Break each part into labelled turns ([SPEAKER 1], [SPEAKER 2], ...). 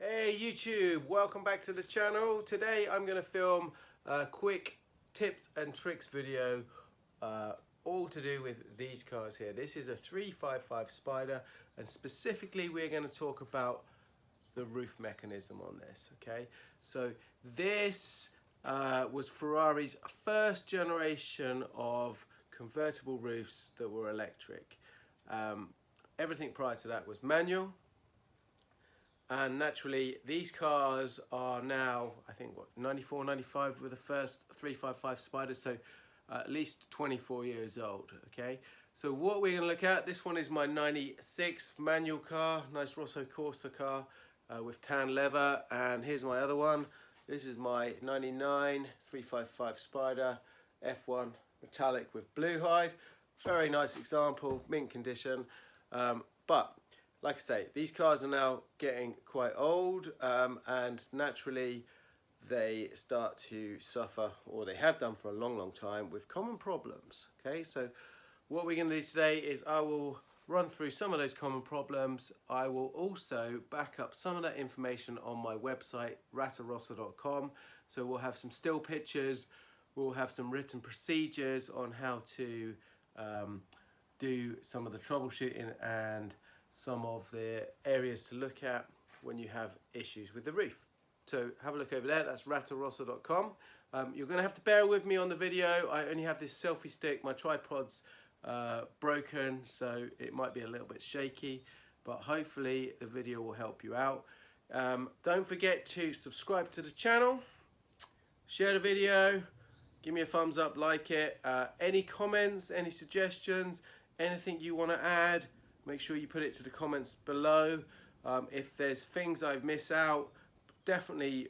[SPEAKER 1] Hey YouTube, welcome back to the channel. Today I'm going to film a quick tips and tricks video all to do with these cars here. This is a 355 Spider and specifically we're going to talk about the roof mechanism on this. Okay, so this was Ferrari's first generation of convertible roofs that were electric. Everything prior to that was manual. And naturally, these cars are now, I think, what, 94, 95 with the first 355 Spiders, so at least 24 years old, okay? So what we're going to look at, this one is my 96 manual car, nice Rosso Corsa car with tan leather, and here's my other one. This is my 99 355 Spider F1 metallic with blue hide. Very nice example, mint condition, but like I say, these cars are now getting quite old and naturally they start to suffer, or they have done for a long time, with common problems. Okay, so what we're going to do today is I will run through some of those common problems. I will also back up some of that information on my website, Ratarossa.com. So we'll have some still pictures, we'll have some written procedures on how to do some of the troubleshooting and some of the areas to look at when you have issues with the roof. So have a look over there, that's Ratarossa.com. You're going to have to bear with me on the video. I only have this selfie stick, my tripod's broken, so it might be a little bit shaky, but hopefully the video will help you out. Don't forget to subscribe to the channel, share the video, give me a thumbs up, like it. Any comments, any suggestions, anything you want to add, make sure you put it to the comments below. If there's things I've missed out, definitely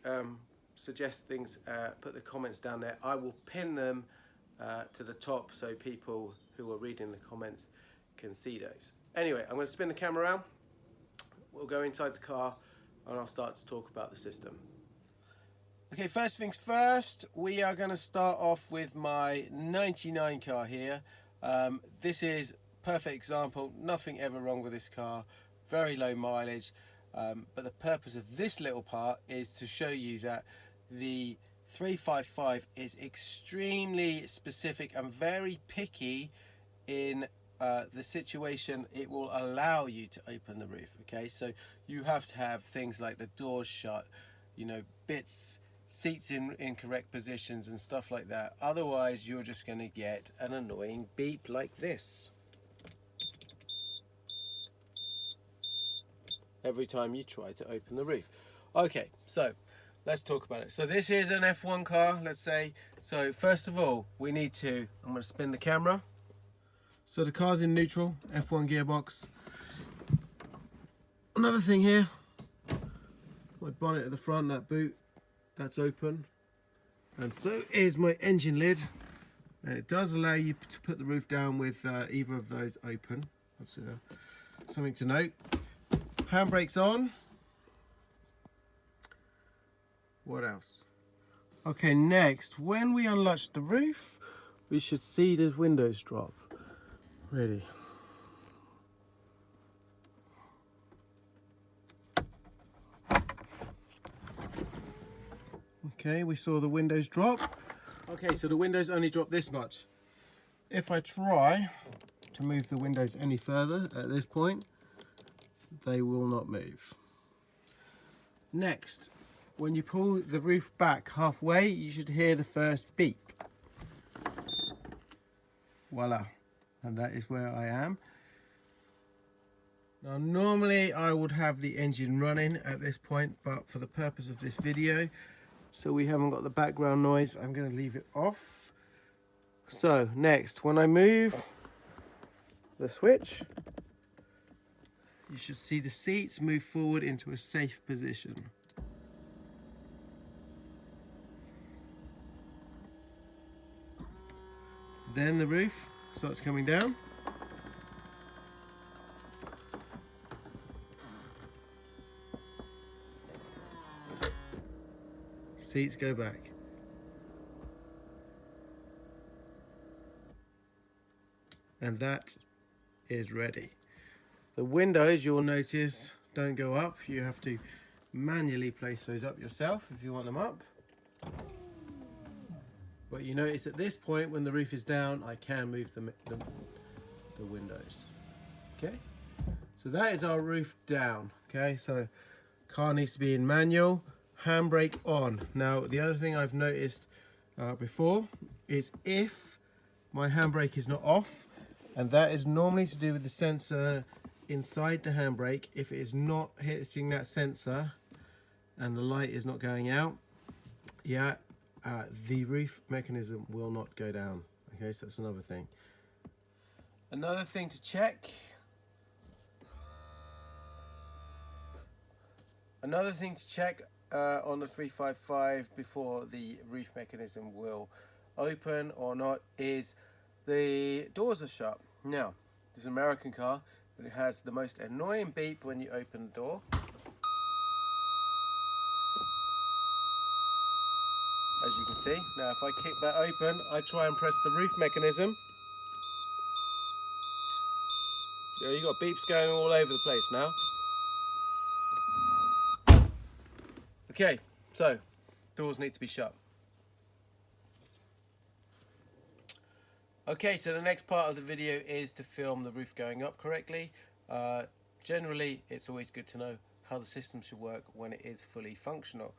[SPEAKER 1] suggest things, put the comments down there. I will pin them to the top so people who are reading the comments can see those. Anyway, I'm going to spin the camera around. We'll go inside the car and I'll start to talk about the system. Okay, first things first, we are going to start off with my 99 car here. This is perfect example, nothing ever wrong with this car, very low mileage, but the purpose of this little part is to show you that the 355 is extremely specific and very picky in the situation it will allow you to open the roof. Okay, so you have to have things like the doors shut, you know, seats in correct positions and stuff like that, otherwise you're just going to get an annoying beep like this every time you try to open the roof. Okay, so let's talk about it. So this is an F1 car, let's say. So first of all, we need to, I'm going to spin the camera. So the car's in neutral, F1 gearbox. Another thing here, my bonnet at the front, that boot, that's open. And so is my engine lid. And it does allow you to put the roof down with either of those open. That's something to note. Handbrake's on. What else? Okay, next, when we unlatch the roof, we should see those windows drop. Ready. Okay, we saw the windows drop. Okay, so the windows only drop this much. If I try to move the windows any further at this point, they will not move. Next, when you pull the roof back halfway, you should hear the first beep. Voila, and that is where I am. Now normally I would have the engine running at this point, but for the purpose of this video, so we haven't got the background noise, I'm going to leave it off. So next, when I move the switch, you should see the seats move forward into a safe position. Then the roof starts coming down. Seats go back. And that is ready. The windows, you'll notice, don't go up. You have to manually place those up yourself if you want them up. But you notice at this point, when the roof is down, I can move the windows. Okay, so that is our roof down. Okay, so car needs to be in manual, handbrake on. Now, the other thing I've noticed before is if my handbrake is not off, and that is normally to do with the sensor inside the handbrake. If it is not hitting that sensor and the light is not going out, yeah, the roof mechanism will not go down. Okay, so that's another thing. Another thing to check. Another thing to check on the 355 before the roof mechanism will open or not is the doors are shut. Now, this is an American car, but it has the most annoying beep when you open the door. As you can see, now if I keep that open, I try and press the roof mechanism. Yeah, you got beeps going all over the place now. Okay, so doors need to be shut. Okay, so the next part of the video is to film the roof going up correctly. Generally, it's always good to know how the system should work when it is fully functional.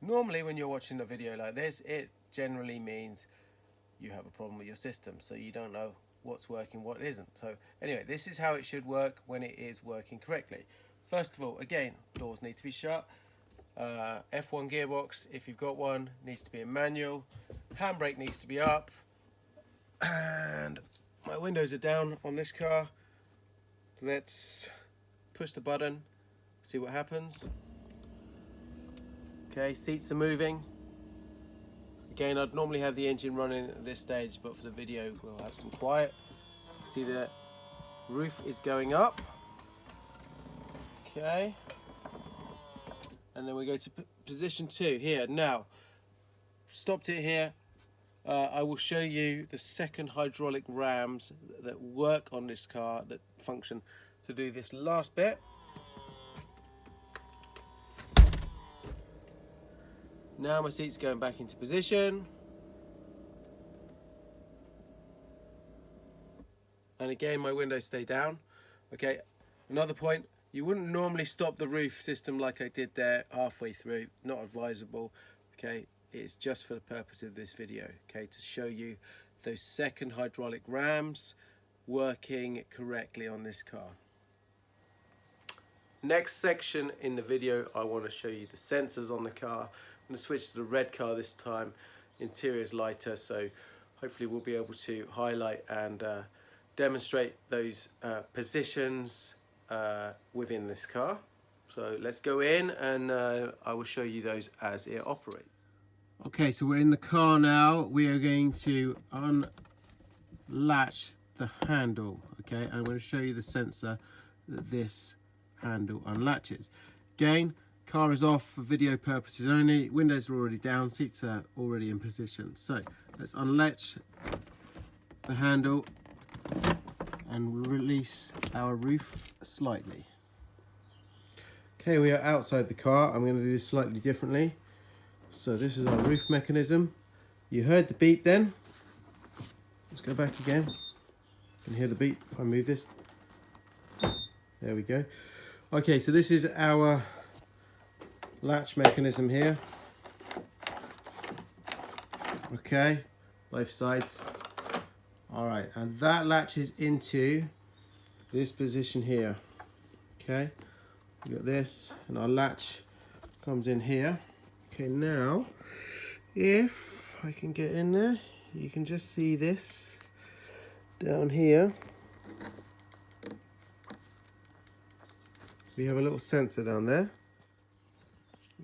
[SPEAKER 1] Normally, when you're watching a video like this, it generally means you have a problem with your system, so you don't know what's working, what isn't. So anyway, this is how it should work when it is working correctly. First of all, again, doors need to be shut. F1 gearbox, if you've got one, needs to be in manual. Handbrake needs to be up. And my windows are down on this car. Let's push the button, see what happens. Okay, seats are moving. Again, I'd normally have the engine running at this stage, but for the video we'll have some quiet. See, the roof is going up. Okay, and then we go to position 2 here. Now, stopped it here. I will show you the second hydraulic rams that work on this car, that function to do this last bit. Now my seat's going back into position. And again, my windows stay down. Okay, another point, you wouldn't normally stop the roof system like I did there halfway through. Not advisable. Okay, it's just for the purpose of this video, okay, to show you those second hydraulic rams working correctly on this car. Next section in the video, I want to show you the sensors on the car. I'm going to switch to the red car this time. Interior is lighter, so hopefully we'll be able to highlight and demonstrate those positions within this car. So let's go in and I will show you those as it operates. Okay, so we're in the car now. We are going to unlatch the handle. Okay, I'm going to show you the sensor that this handle unlatches. Again, car is off for video purposes only. Windows are already down, seats are already in position. So let's unlatch the handle and release our roof slightly. Okay, we are outside the car. I'm going to do this slightly differently. So this is our roof mechanism. You heard the beep then. Let's go back again. You can hear the beep if I move this. There we go. Okay, so this is our latch mechanism here. Okay, both sides. All right, and that latches into this position here. Okay, we got this, and our latch comes in here. Okay, now, if I can get in there, you can just see this down here. We have a little sensor down there.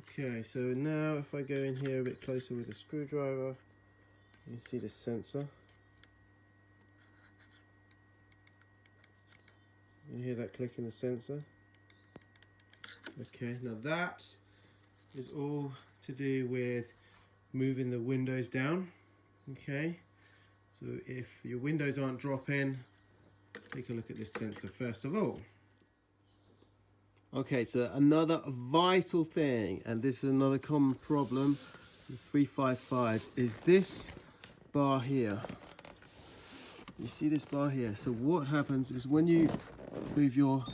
[SPEAKER 1] Okay, so now if I go in here a bit closer with a screwdriver, you can see the sensor. You hear that click in the sensor? Okay, now that is all to do with moving the windows down. Okay, so if your windows aren't dropping, take a look at this sensor first of all. Okay, so another vital thing, and this is another common problem with 355s, is this bar here. You see this bar here? So what happens is when you move your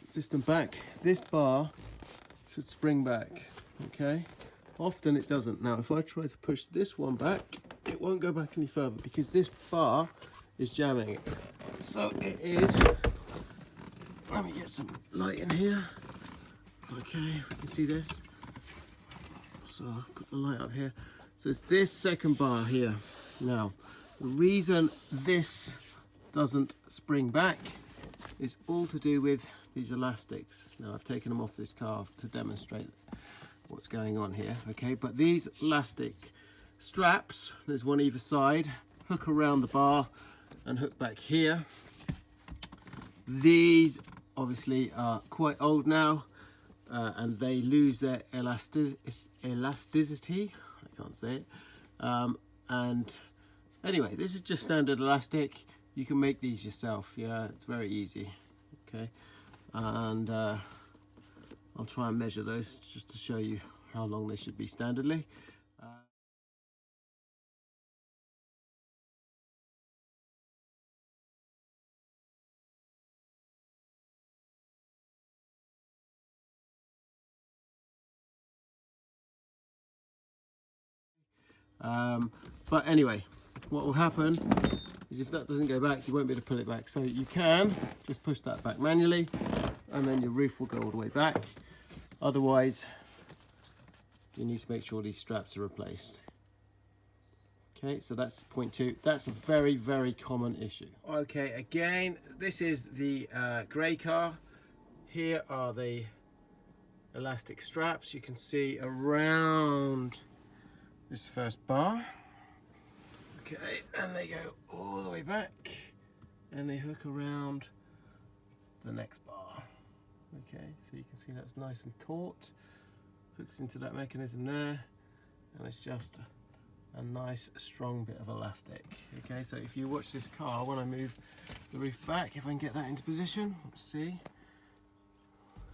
[SPEAKER 1] system back, this bar should spring back, okay? Often it doesn't. Now, if I try to push this one back, it won't go back any further because this bar is jamming it. So it is, let me get some light in here. Okay, you can see this. So I'll put the light up here. So it's this second bar here. Now, the reason this doesn't spring back is all to do with these elastics. Now I've taken them off this car to demonstrate what's going on here, okay? But these elastic straps, there's one either side, hook around the bar and hook back here. These obviously are quite old now and they lose their elasticity. I can't say it. And anyway, this is just standard elastic. You can make these yourself. Yeah, it's very easy. Okay, and I'll try and measure those just to show you how long they should be standardly. But anyway, what will happen is if that doesn't go back, you won't be able to pull it back. So you can just push that back manually and then your roof will go all the way back. Otherwise, you need to make sure these straps are replaced. Okay, so that's point 2. That's a very, very common issue. Okay, again, this is the grey car. Here are the elastic straps. You can see around this first bar. Okay, and they go all the way back and they hook around the next bar. Okay, so you can see that's nice and taut, hooks into that mechanism there, and it's just a nice strong bit of elastic. Okay, so if you watch this car, when I move the roof back, if I can get that into position, let's see.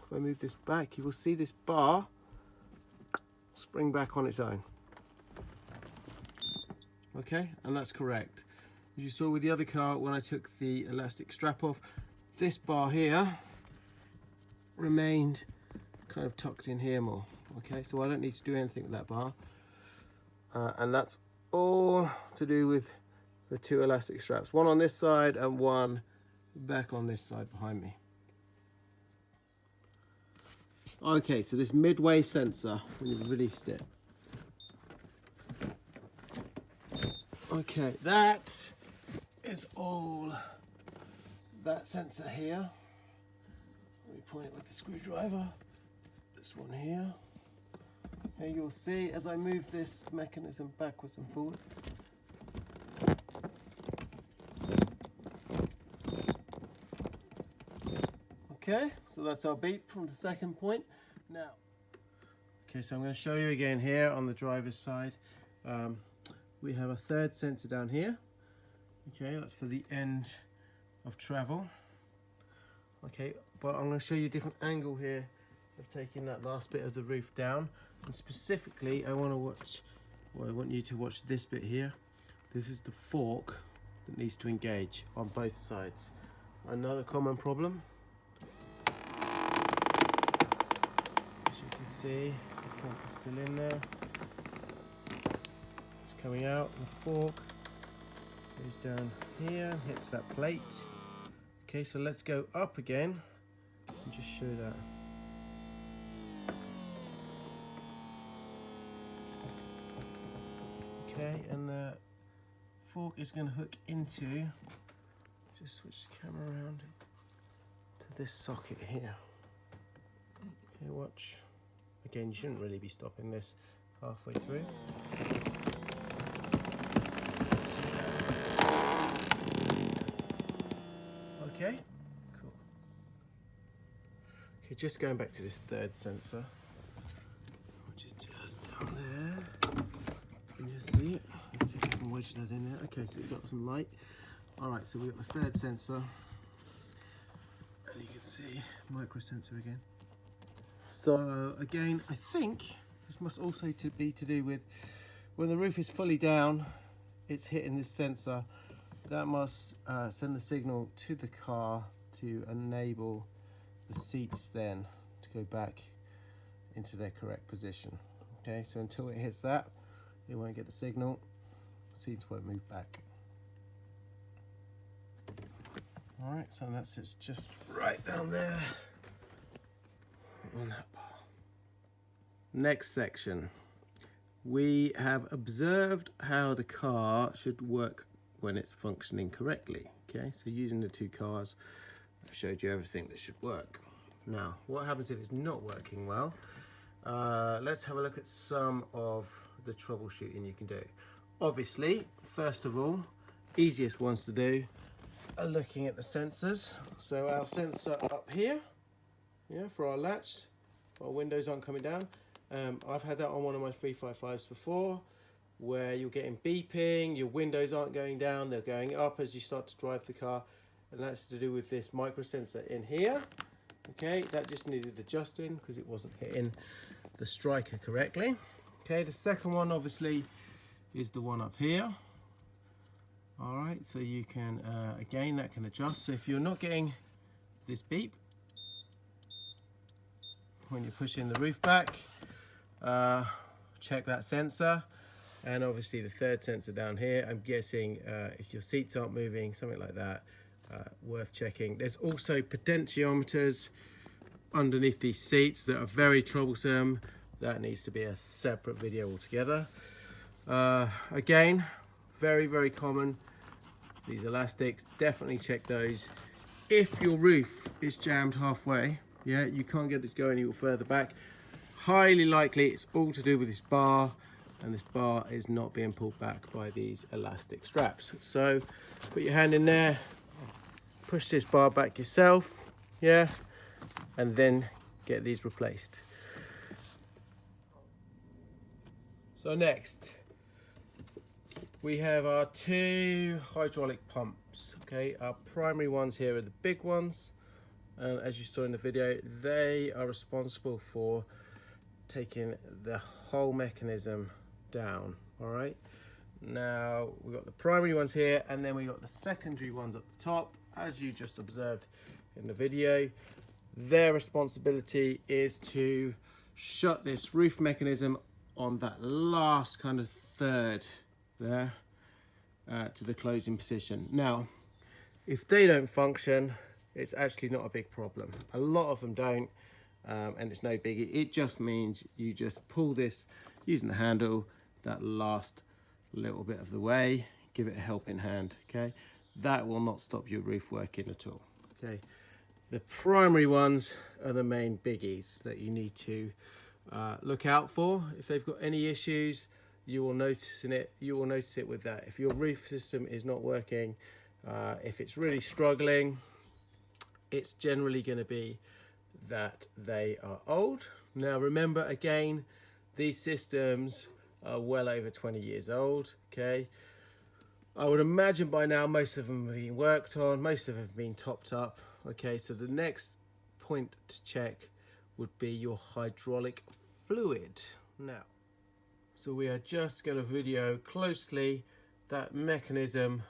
[SPEAKER 1] If I move this back, you will see this bar spring back on its own. Okay, and that's correct. As you saw with the other car, when I took the elastic strap off, this bar here remained kind of tucked in here more. Okay, so I don't need to do anything with that bar. And that's all to do with the 2 elastic straps, one on this side and one back on this side behind me. Okay, so this midway sensor, when you've released it. Okay, that is all that sensor here. Let me point it with the screwdriver. This one here. Okay, you'll see as I move this mechanism backwards and forward. Okay, so that's our beep from the second point. Now, okay, so I'm going to show you again here on the driver's side. We have a 3rd sensor down here. Okay, that's for the end of travel. Okay, but I'm going to show you a different angle here of taking that last bit of the roof down. And specifically, I want you to watch this bit here. This is the fork that needs to engage on both sides. Another common problem. As you can see, the fork is still in there. Coming out, the fork goes down here, hits that plate. Okay, so let's go up again and just show that. Okay, and the fork is going to hook into, just switch the camera around to this socket here. Okay, watch. Again, you shouldn't really be stopping this halfway through. Okay, cool. Okay, just going back to this 3rd sensor, which is just down there. Can you see it? Let's see if I can wedge that in there. Okay, so we've got some light. Alright, so we've got the 3rd sensor. And you can see micro sensor again. So again, I think this must also be to do with when the roof is fully down, it's hitting this sensor. That must send the signal to the car to enable the seats then to go back into their correct position. Okay, so until it hits that, it won't get the signal. Seats won't move back. All right, so that's it's just right down there on that bar. Next section, we have observed how the car should work when it's functioning correctly. Okay, so using the two cars, I've showed you everything that should work. Now, what happens if it's not working well? Let's have a look at some of the troubleshooting you can do. Obviously, first of all, easiest ones to do are looking at the sensors. So our sensor up here, yeah, for our latch, our windows aren't coming down. I've had that on one of my 355s before, where you're getting beeping, your windows aren't going down, they're going up as you start to drive the car, and that's to do with this micro sensor in here. Okay, that just needed adjusting because it wasn't hitting the striker correctly. Okay, the second one obviously is the one up here. All right, so you can, again, that can adjust. So if you're not getting this beep when you're pushing the roof back, check that sensor. And obviously the third sensor down here, I'm guessing if your seats aren't moving, something like that, worth checking. There's also potentiometers underneath these seats that are very troublesome. That needs to be a separate video altogether. Again, very, very common. These elastics, definitely check those. If your roof is jammed halfway, yeah, you can't get it to go any further back, highly likely it's all to do with this bar, and this bar is not being pulled back by these elastic straps. So put your hand in there, push this bar back yourself, yeah, and then get these replaced. So next, we have our two hydraulic pumps. Okay, our primary ones here are the big ones. As you saw in the video, they are responsible for taking the whole mechanism down. All right, now we've got the primary ones here, and then we got the secondary ones at the top, as you just observed in the video. Their responsibility is to shut this roof mechanism on that last kind of third there to the closing position. Now, if they don't function, it's actually not a big problem. A lot of them don't, and it's no biggie. It just means you just pull this using the handle that last little bit of the way, give it a helping hand, okay? That will not stop your roof working at all, okay? The primary ones are the main biggies that you need to look out for. If they've got any issues, you will notice it with that. If your roof system is not working, if it's really struggling, it's generally going to be that they are old. Now remember, again, these systems are well over 20 years old, okay? I would imagine by now most of them have been worked on, most of them have been topped up, okay? So the next point to check would be your hydraulic fluid. Now, so we are just going to video closely that mechanism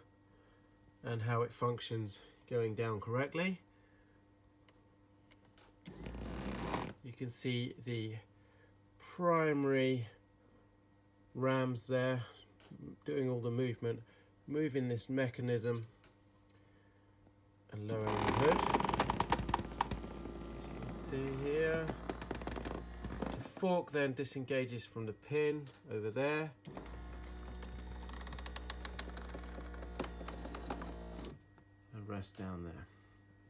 [SPEAKER 1] and how it functions going down correctly. You can see the primary rams there doing all the movement, moving this mechanism and lowering the hood. As you can see here, the fork then disengages from the pin over there. And rests down there.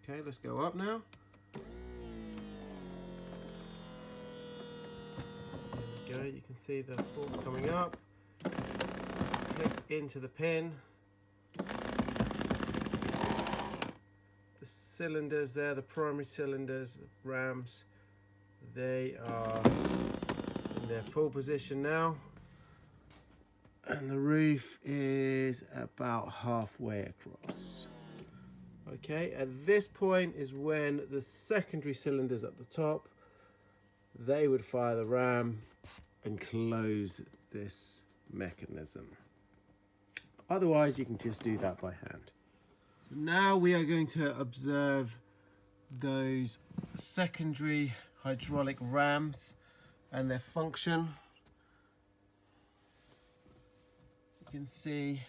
[SPEAKER 1] Okay, let's go up now. There we go, you can see the fork coming up, connects into the pin. The cylinders there, the primary cylinders, rams, they are in their full position now. And the roof is about halfway across. Okay, at this point is when the secondary cylinders at the top, they would fire the ram and close this mechanism. Otherwise, you can just do that by hand. So now we are going to observe those secondary hydraulic rams and their function. You can see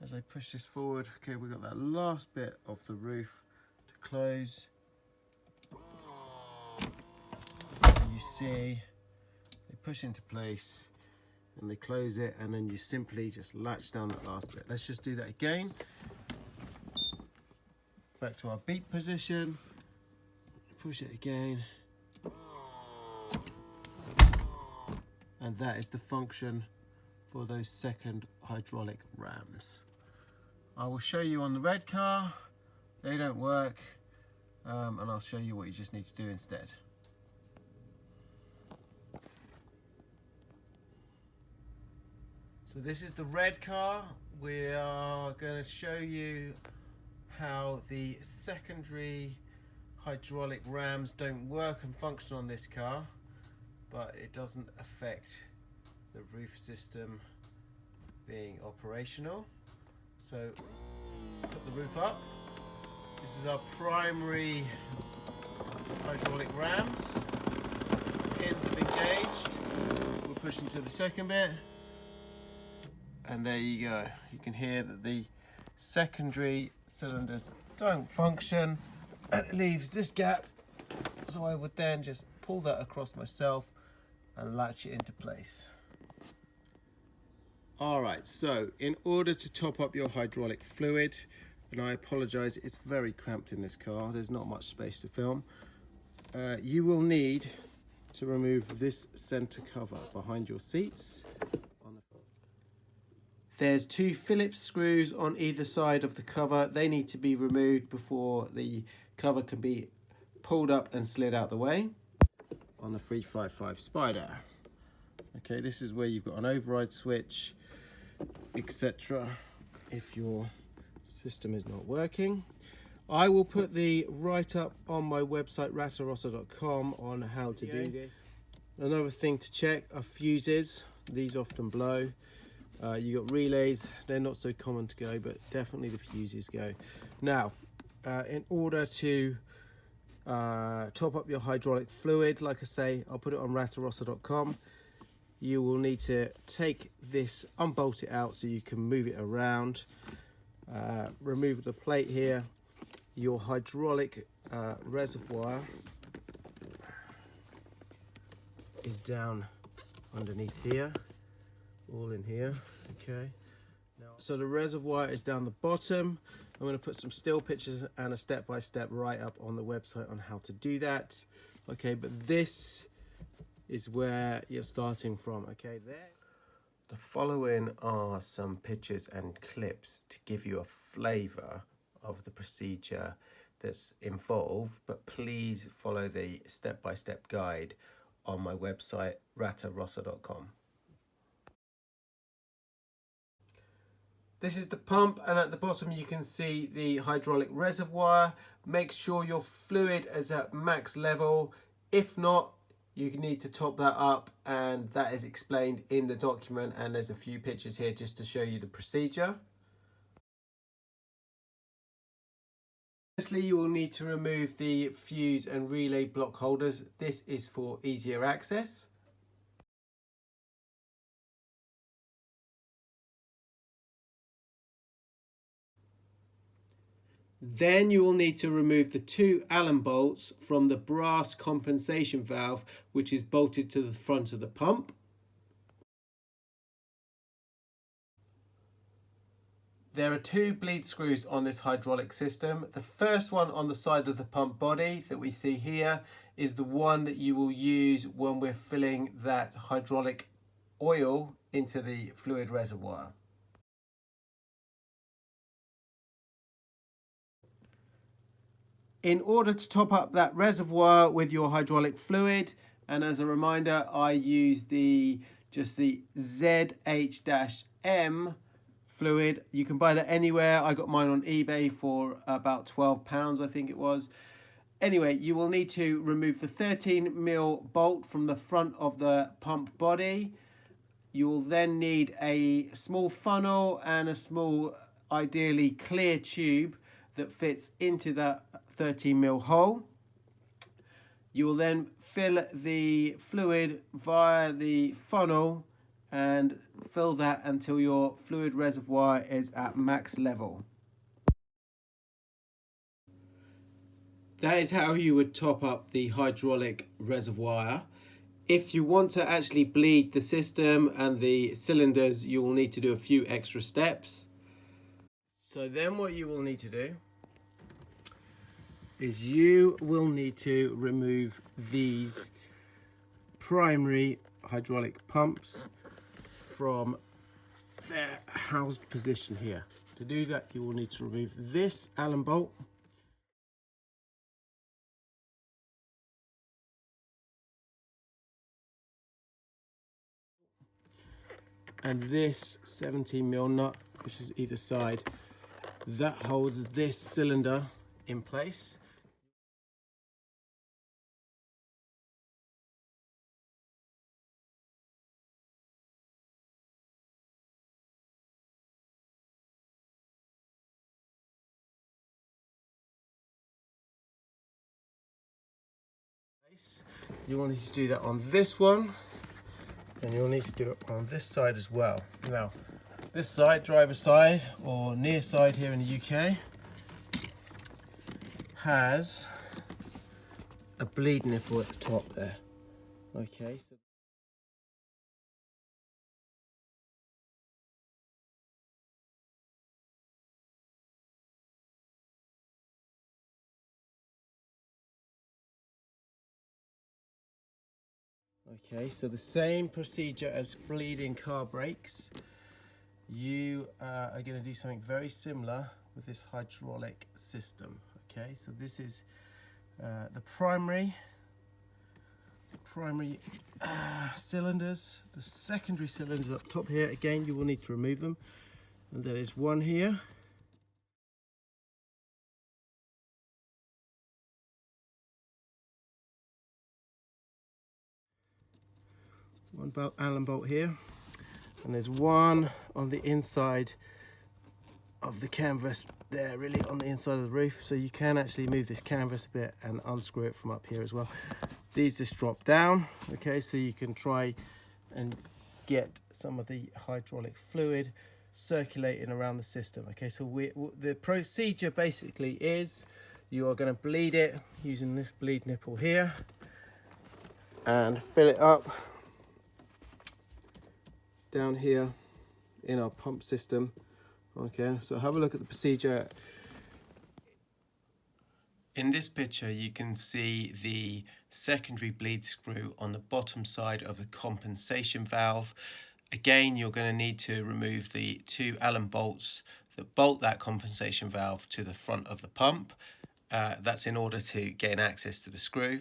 [SPEAKER 1] as I push this forward, okay, we've got that last bit of the roof to close. And you see they push into place and they close it, and then you simply just latch down that last bit. Let's just do that again. Back to our beat position, push it again. And that is the function for those second hydraulic rams. I will show you on the red car, they don't work, and I'll show you what you just need to do instead. So this is the red car. We are going to show you how the secondary hydraulic rams don't work and function on this car, but it doesn't affect the roof system being operational. So let's put the roof up. This is our primary hydraulic rams. Pins have engaged. We'll push into the second bit. And there you go. You can hear that the secondary cylinders don't function. And it leaves this gap. So I would then just pull that across myself and latch it into place. Alright, so in order to top up your hydraulic fluid, and I apologise, it's very cramped in this car, there's not much space to film, you will need to remove this centre cover behind your seats. There's 2 Phillips screws on either side of the cover. They need to be removed before the cover can be pulled up and slid out the way on the 355 Spider. Okay, this is where you've got an override switch, etc. if your system is not working. I will put the write-up on my website ratarossa.com on how to do this. Another thing to check are fuses. These often blow. You got relays, they're not so common to go, but definitely the fuses go. Now, in order to top up your hydraulic fluid, like I say, I'll put it on ratarossa.com. You will need to take this, unbolt it out so you can move it around. Remove the plate here. Your hydraulic reservoir is down underneath here, all in here. Okay. So the reservoir is down the bottom. I'm going to put some still pictures and a step-by-step write-up on the website on how to do that. Okay, but this is where you're starting from. Okay, there. The following are some pictures and clips to give you a flavour of the procedure that's involved, but please follow the step-by-step guide on my website ratarossa.com. This is the pump, and at the bottom you can see the hydraulic reservoir. Make sure your fluid is at max level. If not, you need to top that up, and that is explained in the document, and there's a few pictures here just to show you the procedure. Firstly, you will need to remove the fuse and relay block holders. This is for easier access. Then you will need to remove the 2 Allen bolts from the brass compensation valve, which is bolted to the front of the pump. There are 2 bleed screws on this hydraulic system. The first one on the side of the pump body that we see here is the one that you will use when we're filling that hydraulic oil into the fluid reservoir. In order to top up that reservoir with your hydraulic fluid, and as a reminder, I use just the ZH-M fluid. You can buy that anywhere. I got mine on eBay for about £12, I think it was. Anyway, you will need to remove the 13mm bolt from the front of the pump body. You will then need a small funnel and a small, ideally clear tube that fits into that 13mm hole. You will then fill the fluid via the funnel and fill that until your fluid reservoir is at max level. That is how you would top up the hydraulic reservoir. If you want to actually bleed the system and the cylinders, you will need to do a few extra steps. So then what you will need to do is you will need to remove these primary hydraulic pumps from their housed position here. To do that, you will need to remove this Allen bolt, and this 17mm nut, which is either side, that holds this cylinder in place. You will need to do that on this one, and you'll need to do it on this side as well. Now, this side, driver side or near side here in the UK, has a bleed nipple at the top there. Okay, so the same procedure as bleeding car brakes. You are going to do something very similar with this hydraulic system. Okay, so this is the primary cylinders. The secondary cylinders up top here, again, you will need to remove them. And there is one here. One Allen bolt here, and there's one on the inside of the canvas there, really on the inside of the roof, so you can actually move this canvas a bit and unscrew it from up here as well. These just drop down, okay, so you can try and get some of the hydraulic fluid circulating around the system. Okay, so the procedure basically is you are going to bleed it using this bleed nipple here and fill it up down here in our pump system. Okay, so have a look at the procedure. In this picture you can see the secondary bleed screw on the bottom side of the compensation valve. Again, you're going to need to remove the two Allen bolts that bolt that compensation valve to the front of the pump. That's in order to gain access to the screw.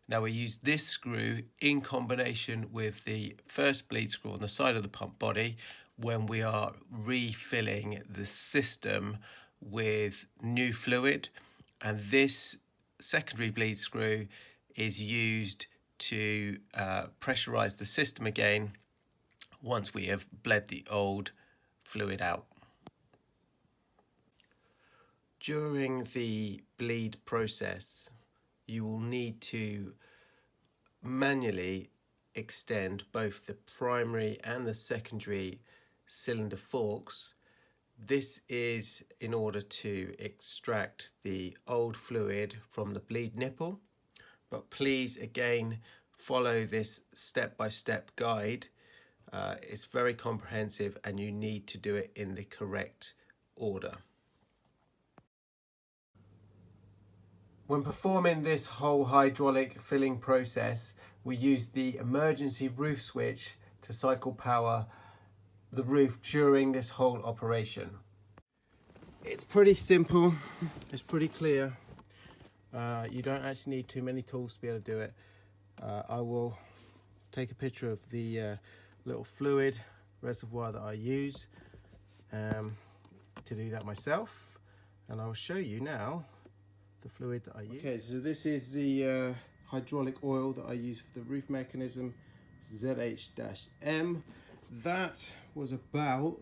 [SPEAKER 1] Now we use this screw in combination with the first bleed screw on the side of the pump body when we are refilling the system with new fluid, and this secondary bleed screw is used to pressurize the system again once we have bled the old fluid out. During the bleed process, you will need to manually extend both the primary and the secondary cylinder forks. This is in order to extract the old fluid from the bleed nipple, but please again follow this step-by-step guide. It's very comprehensive and you need to do it in the correct order. When performing this whole hydraulic filling process, we use the emergency roof switch to cycle power the roof during this whole operation. It's pretty simple, it's pretty clear. You don't actually need too many tools to be able to do it. I will take a picture of the little fluid reservoir that I use, to do that myself, and I'll show you now the fluid that I use. Okay, so this is the hydraulic oil that I use for the roof mechanism, ZH-M. That was about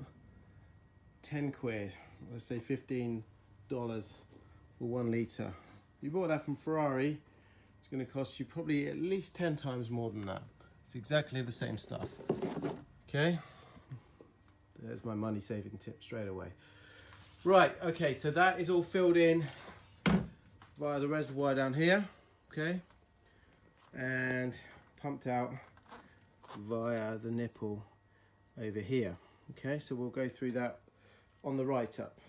[SPEAKER 1] 10 quid, let's say $15 for 1 litre. You bought that from Ferrari, it's going to cost you probably at least 10 times more than that. It's exactly the same stuff. Okay, there's my money saving tip straight away. Right, okay, so that is all filled in via the reservoir down here, okay, and pumped out via the nipple over here. Okay, so we'll go through that on the write-up.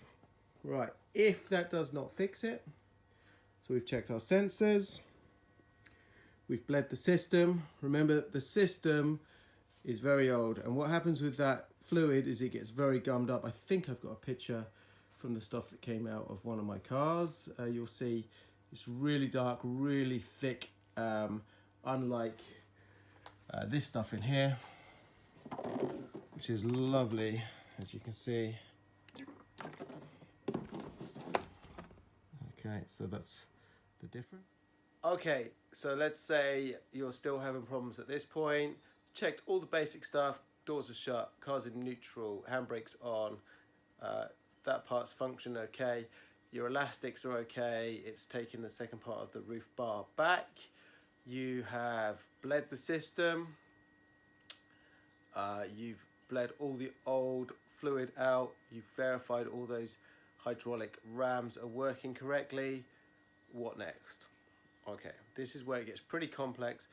[SPEAKER 1] Right, if that does not fix it, so we've checked our sensors, we've bled the system. Remember, the system is very old, and what happens with that fluid is it gets very gummed up. I think I've got a picture from the stuff that came out of one of my cars. You'll see it's really dark, really thick, unlike this stuff in here, which is lovely, as you can see. Okay, so that's the difference. Okay, so let's say you're still having problems at this point. Checked all the basic stuff, doors are shut, car's in neutral, handbrake's on, that part's function okay, your elastics are okay, it's taking the second part of the roof bar back, you have bled the system, you've bled all the old fluid out, you've verified all those hydraulic rams are working correctly. What next? Okay, this is where it gets pretty complex.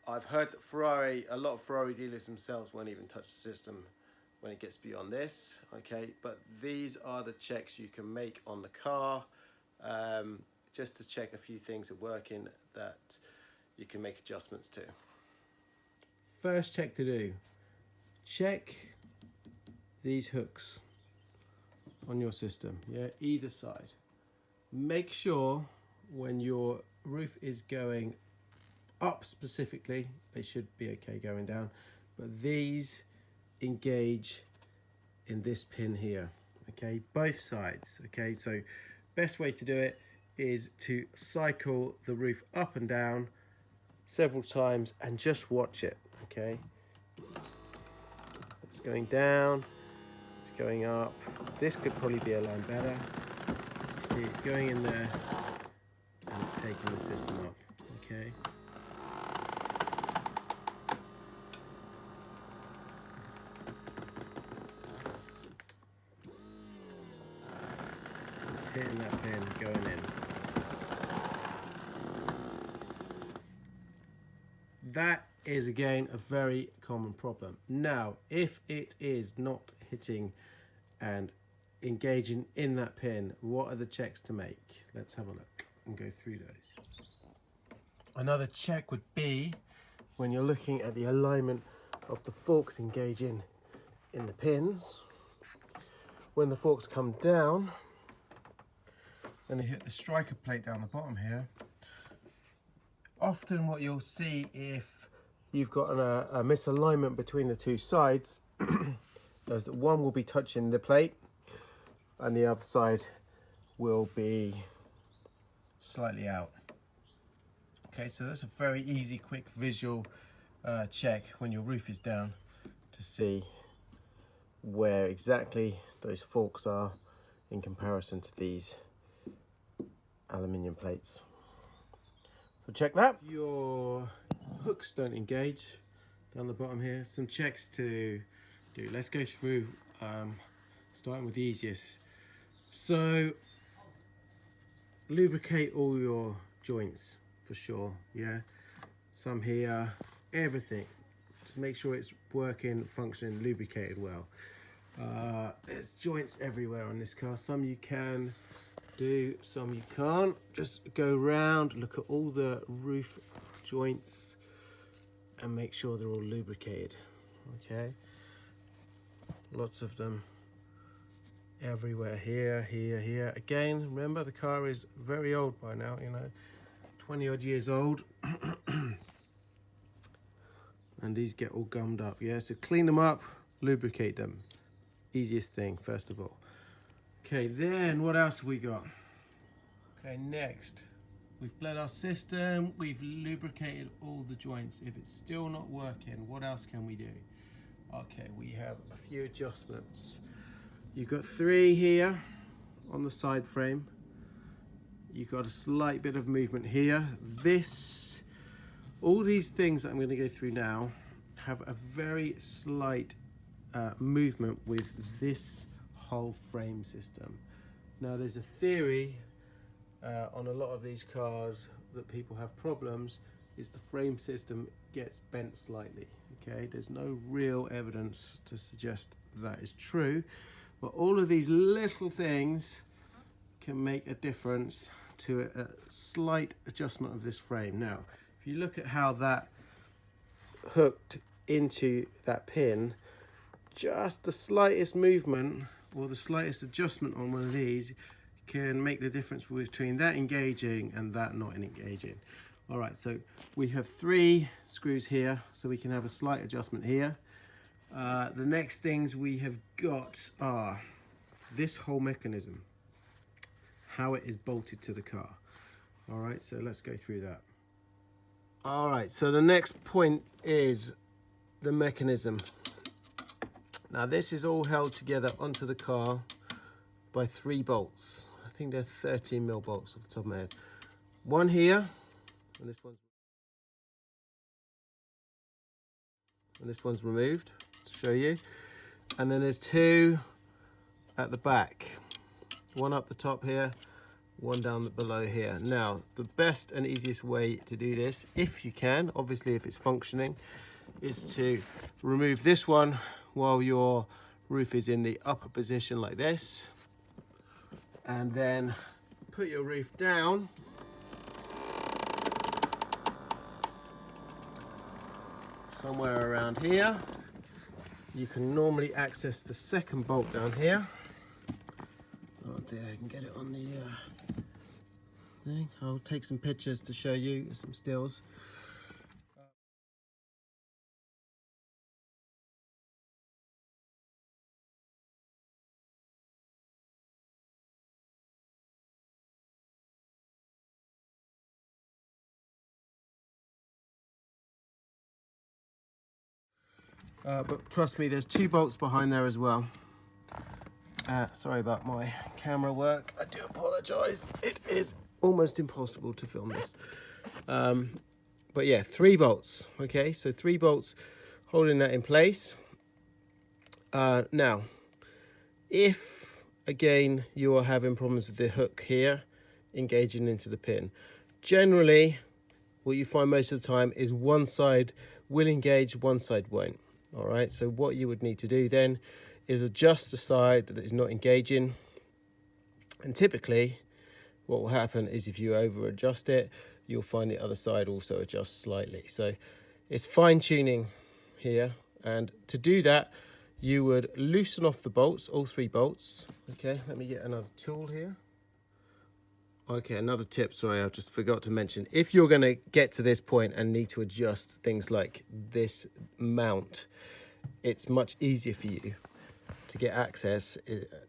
[SPEAKER 1] I've heard that Ferrari, a lot of Ferrari dealers themselves won't even touch the system when it gets beyond this, okay? But these are the checks you can make on the car, just to check a few things are working that you can make adjustments to. First check to do, check these hooks on your system, yeah, either side. Make sure when your roof is going up specifically, they should be okay going down, but these engage in this pin here, okay, both sides. Okay, so best way to do it is to cycle the roof up and down several times and just watch it. Okay, it's going down, it's going up. This could probably be aligned better. You see it's going in there and it's taking the system up. Okay, hitting that pin, going in. That is again a very common problem. Now, if it is not hitting and engaging in that pin, what are the checks to make? Let's have a look and go through those. Another check would be when you're looking at the alignment of the forks engaging in the pins. When the forks come down, and they hit the striker plate down the bottom here, often what you'll see if you've got a misalignment between the two sides is that one will be touching the plate and the other side will be slightly out. Okay, so that's a very easy, quick visual check when your roof is down to see where exactly those forks are in comparison to these aluminium plates. So check that. Your hooks don't engage down the bottom here. Some checks to do. Let's go through, starting with the easiest. So lubricate all your joints for sure, yeah. Some here, everything. Just make sure it's working, functioning, lubricated well. There's joints everywhere on this car. Some you can do, some you can't. Just go round, look at all the roof joints and make sure they're all lubricated. Okay, lots of them everywhere, here, here, here. Again, remember the car is very old by now, you know, 20 odd years old. And these get all gummed up, yeah, so clean them up, lubricate them. easiest thing, first of all. Okay, then what else have we got? Okay, next, we've bled our system, we've lubricated all the joints. If it's still not working, what else can we do? Okay, we have a few adjustments. You've got 3 here on the side frame. You've got a slight bit of movement here. All these things that I'm going to go through now have a very slight movement with this whole frame system. Now there's a theory on a lot of these cars that people have problems is the frame system gets bent slightly. Okay, there's no real evidence to suggest that is true, but all of these little things can make a difference to a slight adjustment of this frame. Now if you look at how that hooked into that pin, just the slightest movement or the slightest adjustment on one of these can make the difference between that engaging and that not engaging. All right, so we have 3 screws here, so we can have a slight adjustment here. The next things we have got are this whole mechanism, how it is bolted to the car. All right, so let's go through that. All right, so the next point is the mechanism. Now this is all held together onto the car by 3 bolts. I think they're 13mm bolts off the top of my head. One here, and this one's removed to show you. And then there's 2 at the back. One up the top here, one down below here. Now, the best and easiest way to do this, if you can, obviously if it's functioning, is to remove this one while your roof is in the upper position like this, and then put your roof down somewhere around here. You can normally access the second bolt down here. Oh dear, I can get it on the thing. I'll take some pictures to show you some stills. But trust me, there's 2 bolts behind there as well. Sorry about my camera work. I do apologise. It is almost impossible to film this. But yeah, 3 bolts. Okay, so 3 bolts holding that in place. Now, if again you are having problems with the hook here engaging into the pin, generally what you find most of the time is one side will engage, one side won't. All right, so what you would need to do then is adjust the side that is not engaging. And typically what will happen is if you over adjust it, you'll find the other side also adjusts slightly. So it's fine tuning here. And to do that, you would loosen off the bolts, all 3 bolts. Okay, let me get another tool here. Okay, another tip, sorry, I just forgot to mention. If you're going to get to this point and need to adjust things like this mount, it's much easier for you to get access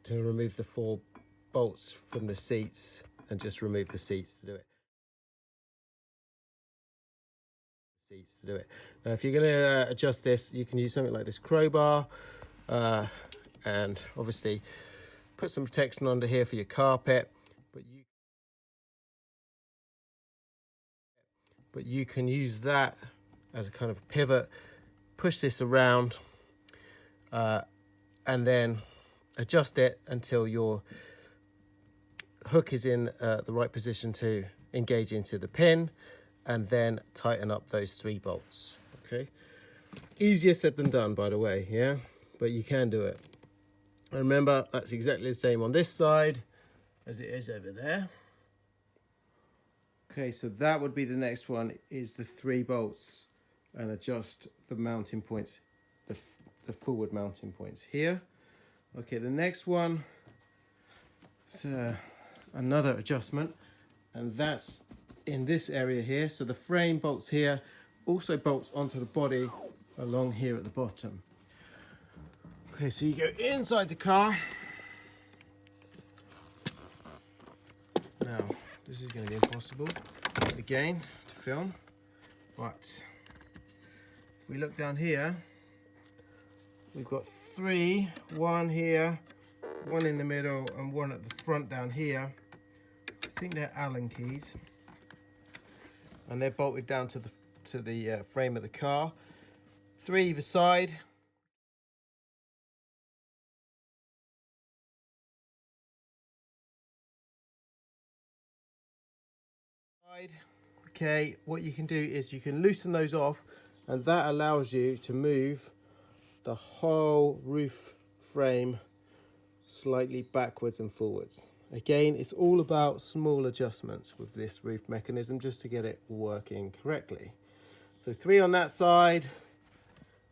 [SPEAKER 1] to remove the 4 bolts from the seats and just remove the seats to do it. Now, if you're going to adjust this, you can use something like this crowbar, and obviously put some protection under here for your carpet, but you can use that as a kind of pivot, push this around, and then adjust it until your hook is in the right position to engage into the pin, and then tighten up those 3 bolts. Okay, easier said than done, by the way, yeah, but you can do it. And remember, that's exactly the same on this side as it is over there. Okay, so that would be the next one, is the 3 bolts, and adjust the mounting points, the forward mounting points here. Okay, the next one is another adjustment, and that's in this area here. So the frame bolts here, also bolts onto the body along here at the bottom. Okay, so you go inside the car. Now, this is going to be impossible again to film, but if we look down here, we've got three, one here, one in the middle, and one at the front down here. I think they're Allen keys, and they're bolted down to the frame of the car. Three either side. Okay, what you can do is you can loosen those off, and that allows you to move the whole roof frame slightly backwards and forwards. Again, it's all about small adjustments with this roof mechanism just to get it working correctly. So three on that side,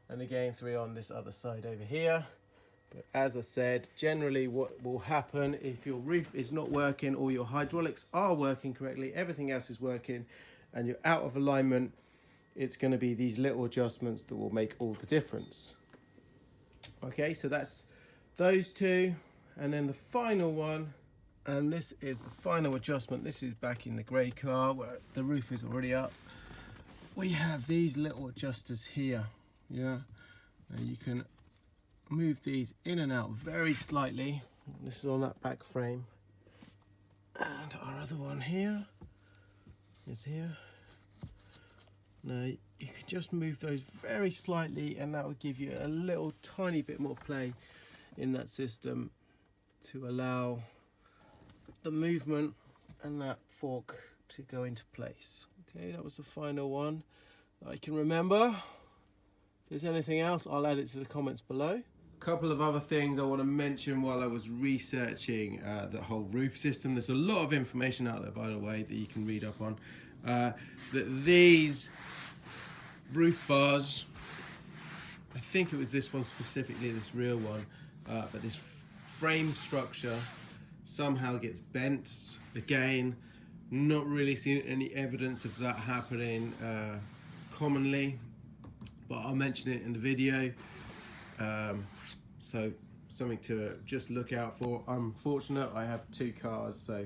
[SPEAKER 1] and again three on this other side over here. But as I said, generally what will happen if your roof is not working or your hydraulics are working correctly, everything else is working, and you're out of alignment, it's going to be these little adjustments that will make all the difference. Okay, so that's those two, and then the final one, and this is the final adjustment. This is back in the grey car where the roof is already up. We have these little adjusters here, yeah, and you can move these in and out very slightly. This is on that back frame, and our other one here is here. Now you can just move those very slightly, and that will give you a little tiny bit more play in that system to allow the movement and that fork to go into place. Okay, that was the final one that I can remember. If there's anything else, I'll add it to the comments below. A couple of other things I want to mention while I was researching the whole roof system. There's a lot of information out there, by the way, that you can read up on. That these roof bars, I think it was this one specifically, this real one, but this frame structure somehow gets bent. Again, not really seen any evidence of that happening commonly, but I'll mention it in the video. So something to just look out for. I'm fortunate, I have two cars, so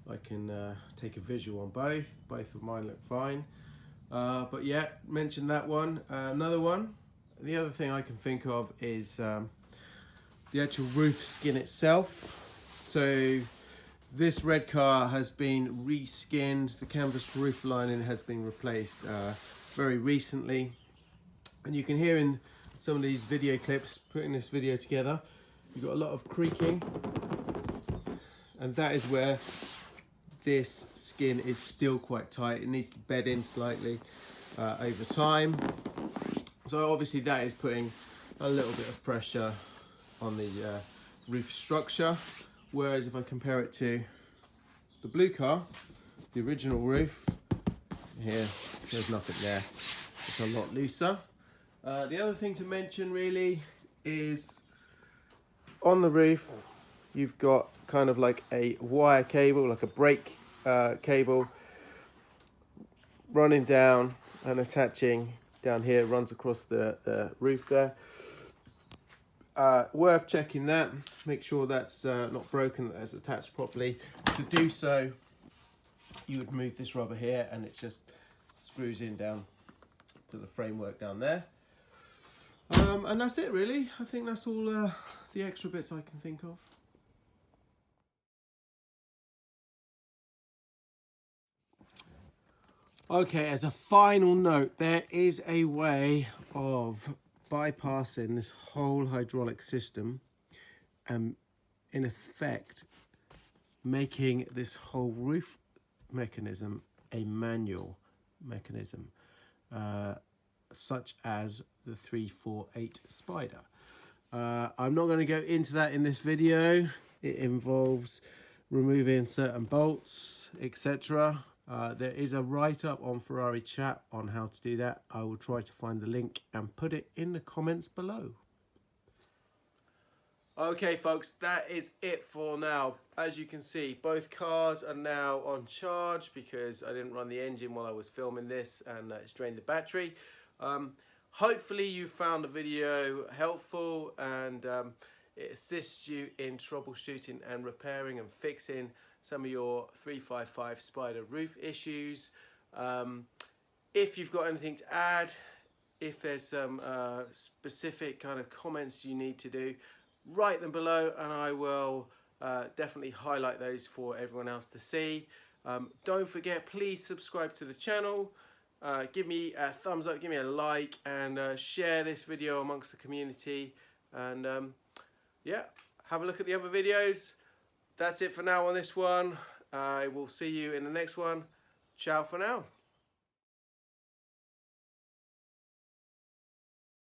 [SPEAKER 1] I can take a visual on both. Both of mine look fine. But yeah, mention that one. Another one, the other thing I can think of is the actual roof skin itself. So this red car has been re-skinned. The canvas roof lining has been replaced very recently. And you can hear in some of these video clips, putting this video together, you've got a lot of creaking. And that is where this skin is still quite tight. It needs to bed in slightly over time. So obviously that is putting a little bit of pressure on the roof structure. Whereas if I compare it to the blue car, the original roof, here, there's nothing there. It's a lot looser. The other thing to mention really is on the roof, you've got kind of like a wire cable, like a brake cable running down and attaching down here, runs across the roof there. Worth checking that, make sure that's not broken, that it's attached properly. To do so, you would move this rubber here and it just screws in down to the framework down there. And that's it really. I think that's all the extra bits I can think of. Okay, as a final note, there is a way of bypassing this whole hydraulic system and in effect making this whole roof mechanism a manual mechanism, such as the 348 Spider. I'm not going to go into that in this video. It involves removing certain bolts, etc. There is a write-up on Ferrari chat on how to do that. I will try to find the link and put it in the comments below. Okay folks, that is it for now. As you can see, both cars are now on charge because I didn't run the engine while I was filming this and it's drained the battery. Hopefully you found the video helpful and it assists you in troubleshooting and repairing and fixing some of your 355 Spider roof issues. If you've got anything to add, if there's some specific kind of comments you need to do, write them below and I will definitely highlight those for everyone else to see. Don't forget, please subscribe to the channel. Give me a thumbs up, give me a like, and share this video amongst the community. And yeah, have a look at the other videos. That's it for now on this one. I will see you in the next one. Ciao for now.